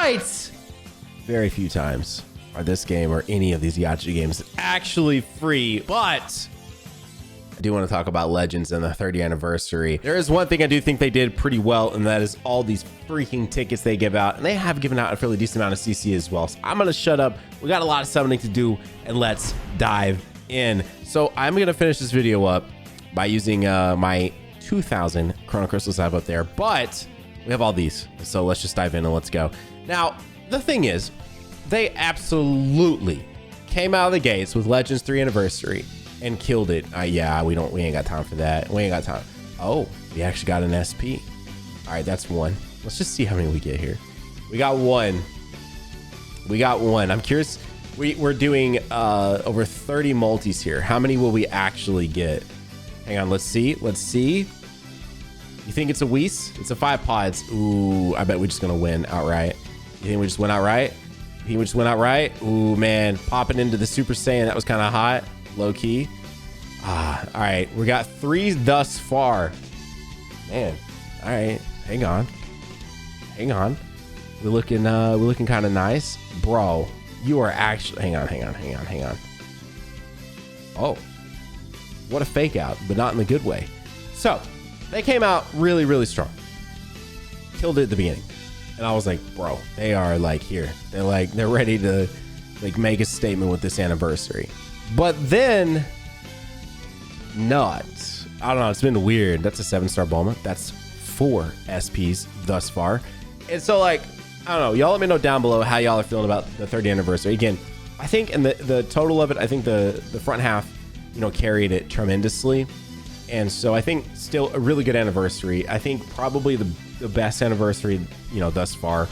right. Very few times are this game or any of these gacha games actually free, but I do want to talk about Legends and the 30th anniversary. There is one thing I do think they did pretty well, and that is all these freaking tickets they give out. And they have given out a fairly decent amount of CC as well. So I'm going to shut up. We got a lot of summoning to do, and let's dive in. So I'm going to finish this video up by using my 2,000 Chrono Crystals I have up there, but we have all these. So let's just dive in and let's go. Now, the thing is, they absolutely came out of the gates with Legends 3 Anniversary and killed it. Yeah, we ain't got time for that. We ain't got time. Oh, we actually got an SP. All right, that's one. Let's just see how many we get here. We got one. We got one. I'm curious. We're doing over 30 multis here. How many will we actually get? Hang on, let's see. Let's see. You think it's a Whis? It's a 5 pods. Ooh, I bet we're just gonna win outright. You think we just went outright? You think we just went outright? Ooh, man, popping into the Super Saiyan, that was kind of hot. Low key. All right, we got 3 thus far. Man, all right, hang on. We're looking kind of nice, bro. You are actually, hang on. Oh, what a fake out, but not in the good way. So they came out really, really strong. Killed it at the beginning, and I was like, bro, they are like here. They're ready to like make a statement with this anniversary. But then, not. I don't know. It's been weird. That's a 7-star Bulma. That's 4 SPs thus far. And so, like, I don't know. Y'all let me know down below how y'all are feeling about the 30th anniversary. Again, I think in the total of it, I think the front half, carried it tremendously. And so I think still a really good anniversary. I think probably the best anniversary, thus far.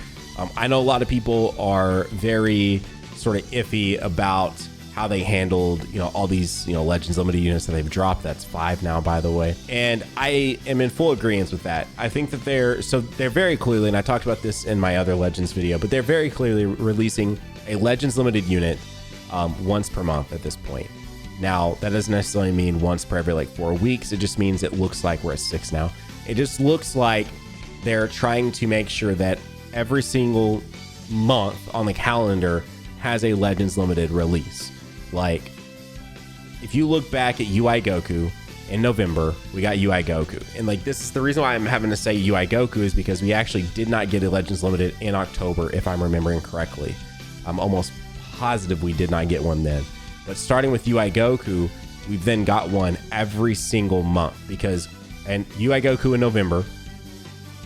I know a lot of people are very sort of iffy about how they handled, all these, Legends limited units that they've dropped. That's 5 now, by the way. And I am in full agreement with that. I think that they're very clearly, and I talked about this in my other Legends video, but they're very clearly releasing a Legends limited unit once per month at this point. Now, that doesn't necessarily mean once per every 4 weeks. It just means it looks like we're at 6 now. It just looks like they're trying to make sure that every single month on the calendar has a Legends limited release. Like, if you look back at UI Goku in November, we got UI Goku. And this is the reason why I'm having to say UI Goku is because we actually did not get a Legends Limited in October, if I'm remembering correctly. I'm almost positive we did not get one then. But starting with UI Goku, we've then got one every single month and UI Goku in November.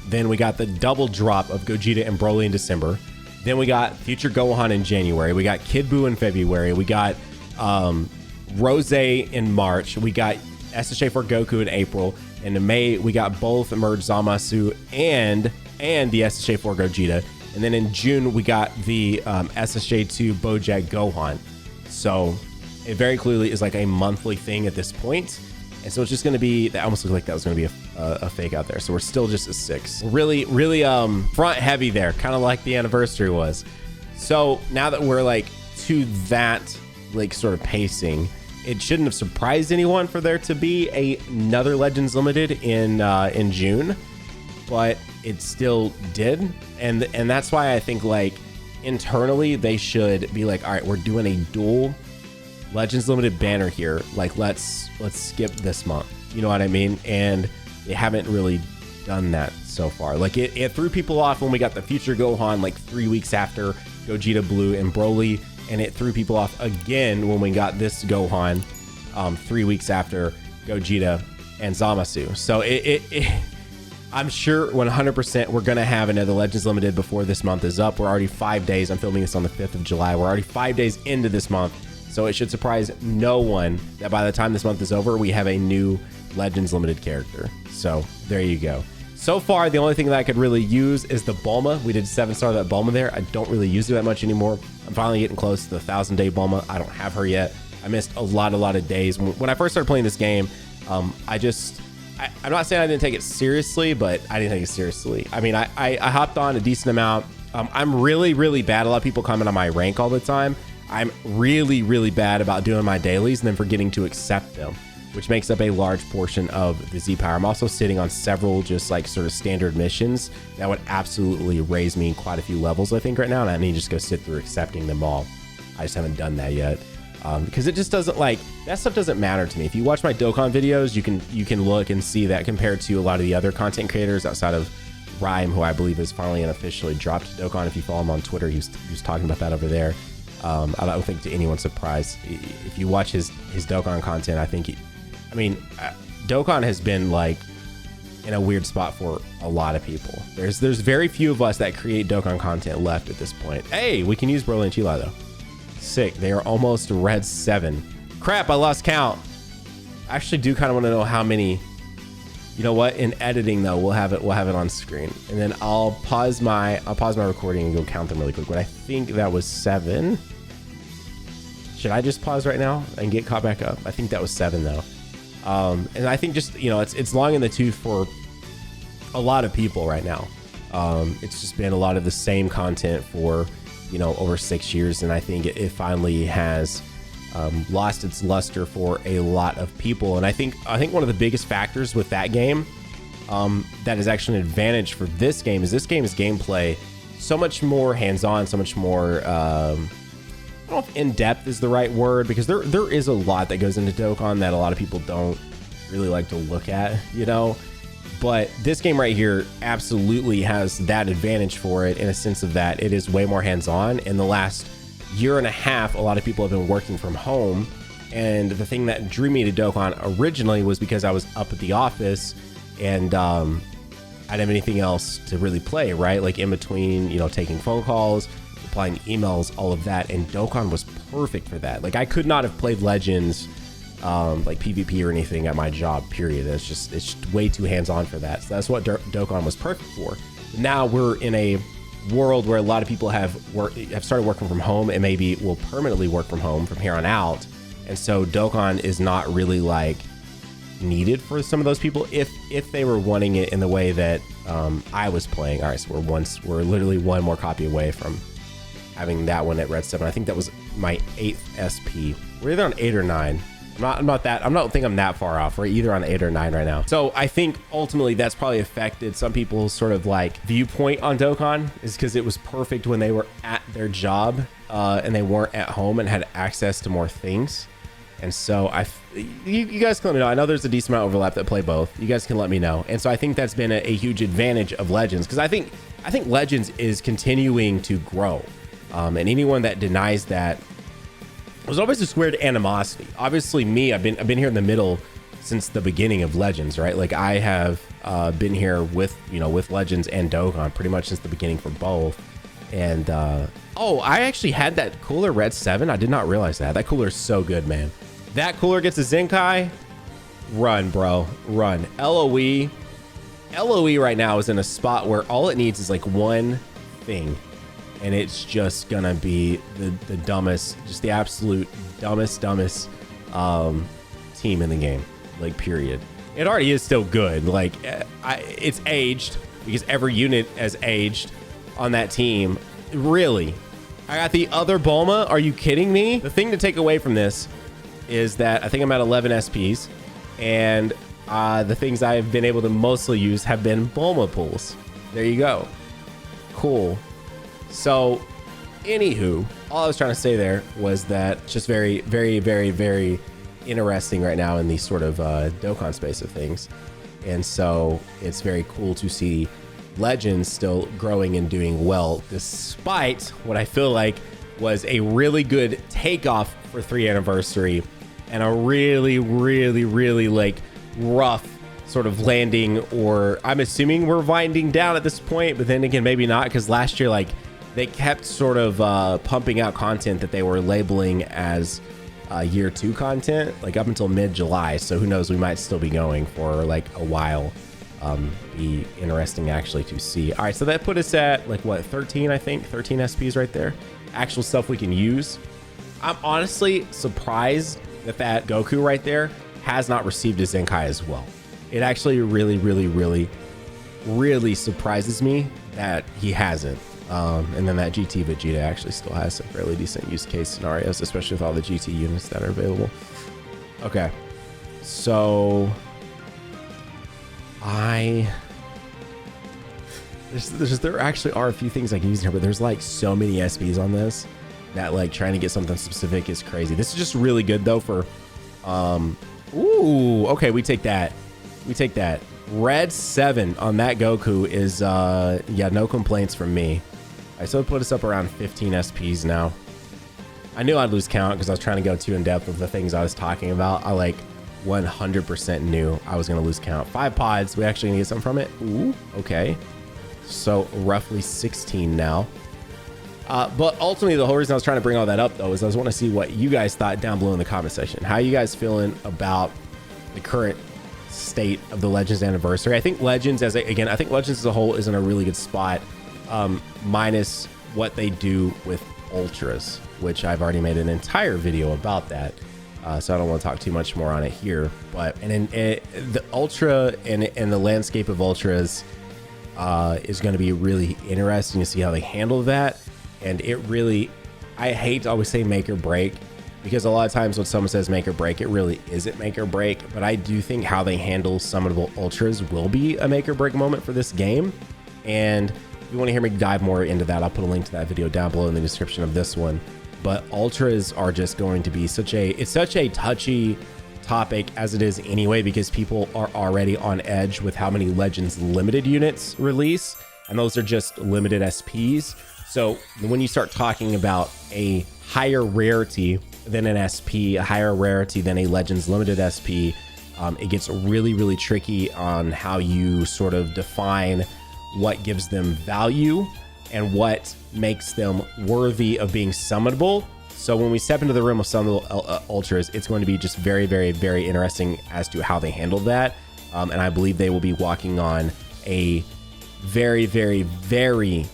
Then we got the double drop of Gogeta and Broly in December. Then we got Future Gohan in January. We got Kid Buu in February. We got Rose in March. We got SSJ4 Goku in April. And in May, we got both Emerge Zamasu and the SSJ4 Gogeta. And then in June, we got the SSJ2 Bojack Gohan. So it very clearly is like a monthly thing at this point. And so it's just going to be, that almost looked like that was going to be a fake out there. So we're still just a 6. Really, really front heavy there, kind of like the anniversary was. So now that we're to that sort of pacing, it shouldn't have surprised anyone for there to be another Legends Limited in June, but it still did. And that's why I think internally they should be all right, we're doing a dual Legends Limited banner here. Let's skip this month. You know what I mean? And they haven't really done that so far. It threw people off when we got the Future Gohan 3 weeks after Gogeta Blue and Broly, and it threw people off again when we got this Gohan 3 weeks after Gogeta and Zamasu. So I'm sure 100% we're gonna have another Legends Limited before this month is up. We're already 5 days. I'm filming this on the 5th of July. We're already 5 days into this month. So it should surprise no one that by the time this month is over, we have a new Legends Limited character. So there you go. So far, the only thing that I could really use is the Bulma. We did 7-star that Bulma there. I don't really use it that much anymore. I'm finally getting close to the 1,000-day Bulma. I don't have her yet. I missed a lot of days. When I first started playing this game, I'm not saying I didn't take it seriously, but I didn't take it seriously. I mean, I hopped on a decent amount. I'm really, really bad. A lot of people comment on my rank all the time. I'm really, really bad about doing my dailies and then forgetting to accept them. which makes up a large portion of the Z power. I'm also sitting on several just like sort of standard missions that would absolutely raise me quite a few levels, I think, right now. And I need to just go sit through accepting them all. I just haven't done that yet. Because it just doesn't, like, that stuff doesn't matter to me. If you watch my Dokkan videos, you can look and see that compared to a lot of the other content creators outside of Rhyme, who I believe is finally and officially dropped Dokkan. If you follow him on Twitter, he was talking about that over there. I don't think to anyone's surprise. If you watch his Dokkan content, I think Dokkan has been like in a weird spot for a lot of people. There's very few of us that create Dokkan content left at this point. Hey, we can use Broly and Chila though. Sick. They are almost red 7. Crap, I lost count. I actually do kind of want to know how many. You know what? In editing though, we'll have it on screen, and then I'll pause my recording and go count them really quick. But I think that was 7. Should I just pause right now and get caught back up? I think that was 7 though. And I think just, you know, it's long in the tooth for a lot of people right now. It's just been a lot of the same content for, you know, over 6 years, and I think it finally has lost its luster for a lot of people. And I think one of the biggest factors with that game that is actually an advantage for this game is gameplay so much more hands-on, so much more I don't know if in-depth is the right word, because there is a lot that goes into Dokkan that a lot of people don't really like to look at, you know. But this game right here absolutely has that advantage for it, in a sense of that it is way more hands-on. In the last year and a half, a lot of people have been working from home, and the thing that drew me to Dokkan originally was because I was up at the office and I didn't have anything else to really play, right? Like in between, you know, taking phone calls, replying to emails, all of that, and Dokkan was perfect for that. Like I could not have played Legends like PvP or anything at my job, period. It's just way too hands-on for that. So that's what Dokkan was perfect for. Now we're in a world where a lot of people have started working from home, and maybe will permanently work from home from here on out. And so Dokkan is not really like needed for some of those people if they were wanting it in the way that I was playing. All right, so we're literally one more copy away from having that one at Red 7. I think that was my 8th SP. We're either on 8 or 9. I don't think I'm that far off. We're either on 8 or 9 right now. So I think ultimately that's probably affected some people's sort of like viewpoint on Dokkan, is because it was perfect when they were at their job and they weren't at home and had access to more things. And so you guys can let me know. I know there's a decent amount of overlap that play both. You guys can let me know. And so I think that's been a huge advantage of Legends, because I think Legends is continuing to grow. And anyone that denies that, there's always this weird animosity. Obviously me, I've been here in the middle since the beginning of Legends, right? Like I have been here with Legends and Dokkan pretty much since the beginning for both. And oh, I actually had that cooler Red 7. I did not realize that. That cooler is so good, man. That cooler gets a Zenkai. Run, bro, run. LOE right now is in a spot where all it needs is like one thing, and it's just gonna be the dumbest, just the absolute dumbest team in the game, like period. It already is still good. Like it's aged, because every unit has aged on that team. Really, I got the other Bulma. Are you kidding me? The thing to take away from this is that I think I'm at 11 SPs, and the things I've been able to mostly use have been Bulma pulls. There you go. Cool. So, anywho, all I was trying to say there was that it's just very, very, very, very interesting right now in the sort of Dokkan space of things. And so it's very cool to see Legends still growing and doing well, despite what I feel like was a really good takeoff for 3 anniversary and a really, really, really like rough sort of landing, or I'm assuming we're winding down at this point, but then again, maybe not, because last year, like, they kept sort of pumping out content that they were labeling as year 2 content, like up until mid-July. So who knows, we might still be going for like a while. Be interesting actually to see. All right, so that put us at like what, 13, I think 13 SPs right there, actual stuff we can use. I'm honestly surprised that Goku right there has not received a Zenkai as well. It actually really, really, really, really surprises me that he hasn't. And then that GT Vegeta actually still has some fairly decent use case scenarios, especially with all the GT units that are available. Okay, So there actually are a few things I can use in here, but there's like so many SPs on this that like trying to get something specific is crazy. This is just really good though for, ooh, okay, we take that. We take that. Red 7 on that Goku is, yeah, no complaints from me. All right, so it put us up around 15 SPs now. I knew I'd lose count because I was trying to go too in depth with the things I was talking about. I like 100% knew I was going to lose count. 5 pods. We actually gonna get something from it. Ooh, okay. So roughly 16 now. But ultimately, the whole reason I was trying to bring all that up though is I was want to see what you guys thought down below in the comment section. How you guys feeling about the current state of the Legends anniversary? I think Legends I think Legends as a whole is in a really good spot, minus what they do with Ultras, which I've already made an entire video about that. So I don't want to talk too much more on it here, but the Ultra and the landscape of Ultras is going to be really interesting to see how they handle that. And it really, I hate to always say make or break, because a lot of times when someone says make or break, it really isn't make or break. But I do think how they handle summonable Ultras will be a make or break moment for this game. And if you want to hear me dive more into that, I'll put a link to that video down below in the description of this one. But Ultras are just going to be it's such a touchy topic as it is anyway, because people are already on edge with how many Legends limited units release, and those are just limited SPs. So when you start talking about a higher rarity than an SP, a higher rarity than a Legends limited SP, it gets really, really tricky on how you sort of define what gives them value and what makes them worthy of being summonable. So when we step into the realm of summonable Ultras, it's going to be just very, very, very interesting as to how they handle that. And I believe they will be walking on a very, very, very,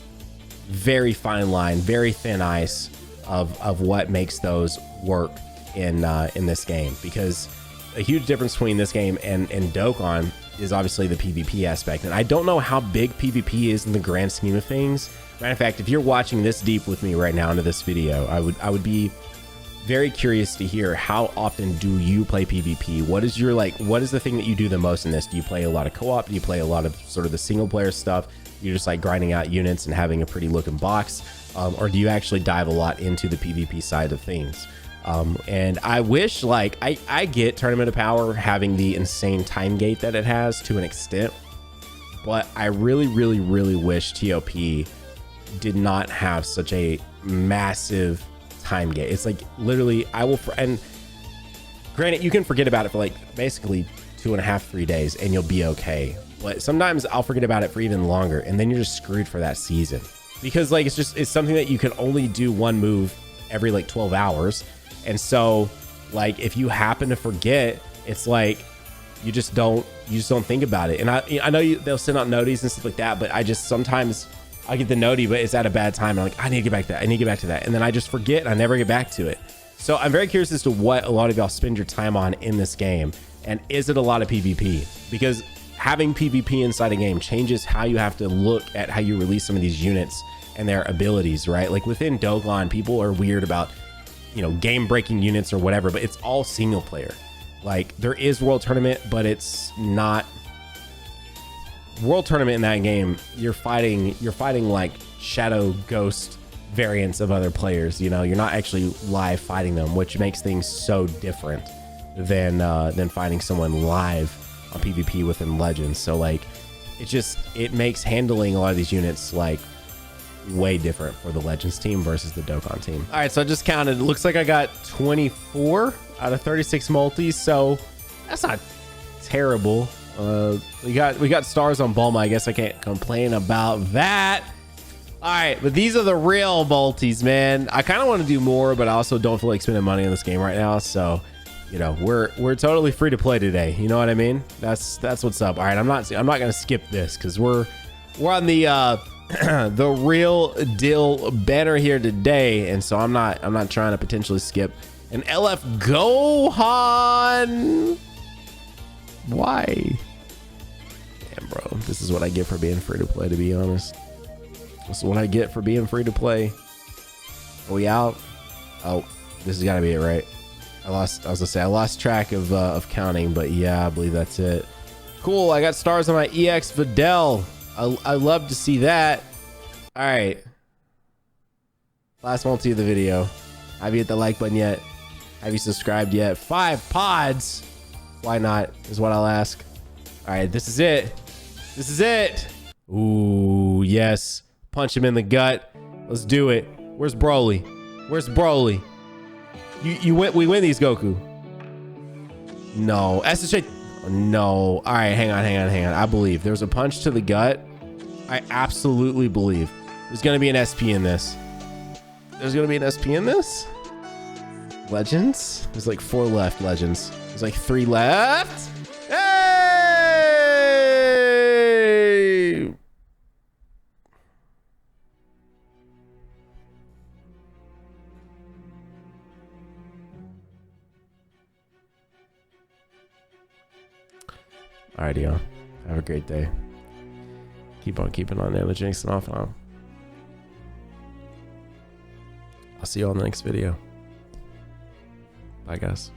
very fine line, very thin ice of what makes those work in this game. Because a huge difference between this game and Dokkan is obviously the PvP aspect. And I don't know how big PvP is in the grand scheme of things. Matter of fact, if you're watching this deep with me right now into this video, I would be very curious to hear, how often do you play PvP? What is the thing that you do the most in this? Do you play a lot of co-op? Do you play a lot of sort of the single player stuff? You're just like grinding out units and having a pretty looking box? Or do you actually dive a lot into the PvP side of things? And I wish, like, I get Tournament of Power having the insane time gate that it has to an extent, but I really, really, really wish TOP did not have such a massive time gate. It's like literally and granted, you can forget about it for like basically 2.5-3 days and you'll be okay. But sometimes I'll forget about it for even longer, and then you're just screwed for that season, because like it's something that you can only do one move every like 12 hours. And so like if you happen to forget, it's like you just don't think about it. And I know they'll send out noties and stuff like that, but I just sometimes I get the noti, but it's at a bad time. I'm like, I need to get back to that. I need to get back to that. And then I just forget and I never get back to it. So I'm very curious as to what a lot of y'all spend your time on in this game. And is it a lot of PvP? Because having PvP inside a game changes how you have to look at how you release some of these units and their abilities, right? Like within Dokkan, people are weird about, game breaking units or whatever, but it's all single player. Like there is World Tournament, but it's not World Tournament in that game. You're fighting like shadow ghost variants of other players. You're not actually live fighting them, which makes things so different than fighting someone live on PvP within Legends. So like it makes handling a lot of these units like way different for the Legends team versus the Dokkan team. All right, so I just counted. It looks like I got 24 out of 36 multis, so that's not terrible. We got stars on Bulma. I guess I can't complain about that. All right, but these are the real multis, man. I kind of want to do more, but I also don't feel like spending money on this game right now. So, we're totally free to play today. You know what I mean? That's what's up. All right, I'm not gonna skip this because we're on the the real deal banner here today, and so I'm not trying to potentially skip an LF Gohan. Why? Damn, bro, this is what I get for being free to play, to be honest. This is what I get for being free to play. Are we out? Oh, this has got to be it, right? I was gonna say, I lost track of counting, but yeah, I believe that's it. Cool, I got stars on my EX Videl. I love to see that. All right. Last multi of the video. Have you hit the like button yet? Have you subscribed yet? 5 pods. Why not, is what I'll ask. All right, this is it. This is it. Ooh, yes. Punch him in the gut. Let's do it. Where's Broly? Where's Broly? You win. We win these, Goku. No. SSJ. No. All right, hang on. I believe. There's a punch to the gut. I absolutely believe. There's going to be an SP in this. There's going to be an SP in this? Legends? There's like 4 left, Legends. There's like 3 left. Hey! Alrighty, y'all. Have a great day. Keep on keeping on Nanogenix and off and on. I'll see you all in the next video. Bye, guys.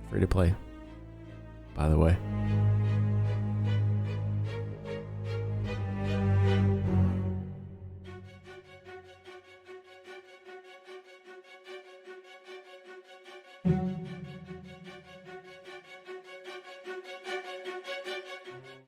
Free to play, by the way.